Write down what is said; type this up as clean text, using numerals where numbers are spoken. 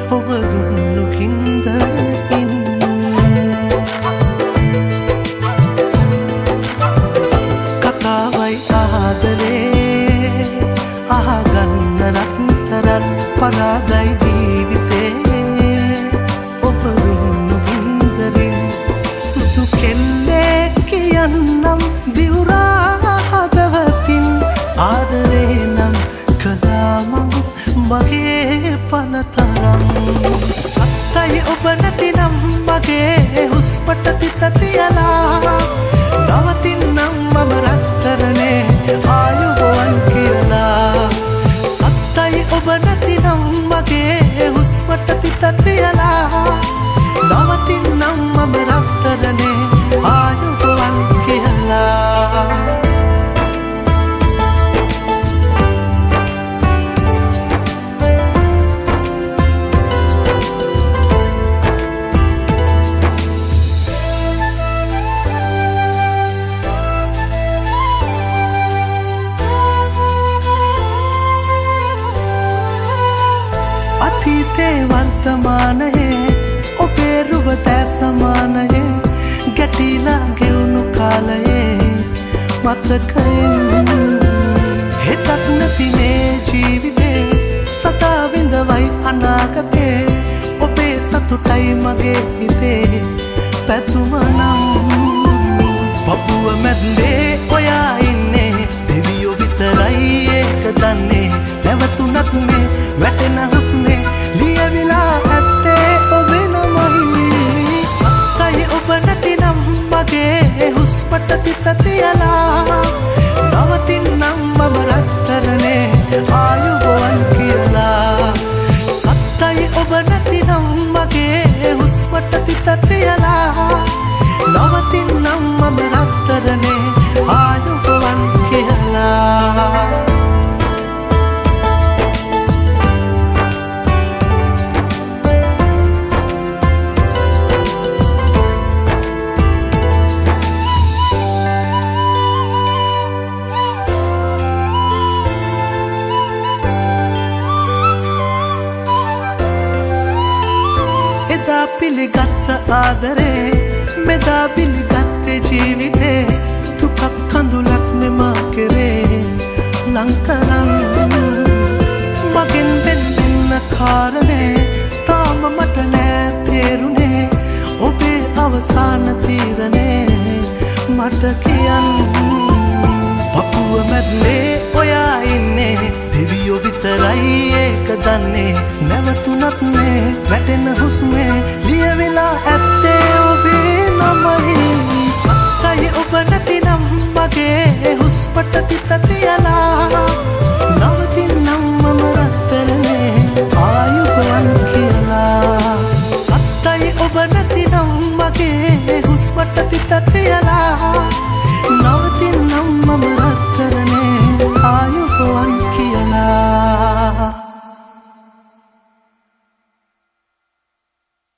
ඔබ දුන්නු කින්දරින් කතාවයි ආදරේ අහගන්න රත්තරන් පරාදයි ජීවිතේ ඔබ දුන්නු කින්දරින් සුදු කෙල්ලේ කියන්නම් දිවුරා හදවතින් ආදරේ නම් කලාමඟ මගේ පනතරම් සත්තයි ඔබ නැතිනම් මගේ හුස්මට තිත තියලා නවතින්නම් මම රත්තරනේ ආයුබෝවන් කියලා සත්තයි ඔබ නැතිනම් මගේ හුස්මට තිත තියලා නවතින්නම් මම රත්තරනේ ආයුබෝවන් කියලා අතීතේ වර්තමානයේ ඔබේ රුව දැ සමානයේ ගැටිලා ගෙවුණු කාලයේ මතකයෙන් හෙටක් නැති මේ ජීවිතේ සදා විඳවයි අනාගතේ ඔබේ සතුටයි මගේ හිතේ පැතුම නම් පපුව මැද්දේ ඔයා ඉන්නේ දෙවියෝ විතරයි ඒක දන්නේ නැවතුනත් මේ වැටෙන හුස්මේ ලියවිලා ඇත්තේ ඔබේ නමයි සත්තයි ඔබ නැතිනම් මගේ හුස්මට තිත තියලා නවතින්නම් මම රත්තරනේ ආයුබෝවන් කියලා සත්තයි ඔබ නැතිනම් මගේ හුස්මට තිත තියලා නවතින්නම් මම රත්තරනේ ආයුබෝවන් කියලා එදා පිළිගත්ත ආදරේ මෙදා පිළිගත්තේ ජීවිතේ දුකක් කඳුලක් මෙමා කෙරේ ලංකරම් මගෙන් වෙන්න කාරණේ තාම මට නෑ තේරුනේ ඔබේ අවසාන තීරණේ මට කියන්න පපුව මැද්දේ ඔයා ඉන්නේ දෙවියෝ විතරයි ඒක දන්නේ නැවතුනත් මේ වැටෙන හුස්මේ ලියවිලා ඇත්තේ ඔබේ නමයි සත්තයි ඔබ නැතිනම් මගේ හුස්මට තිත තියලා නවතින්නම් මම රත්තරනේ ආයුබෝවන් කියලා සත්තයි ඔබ නැතිනම් මගේ හුස්මට තිත තියලා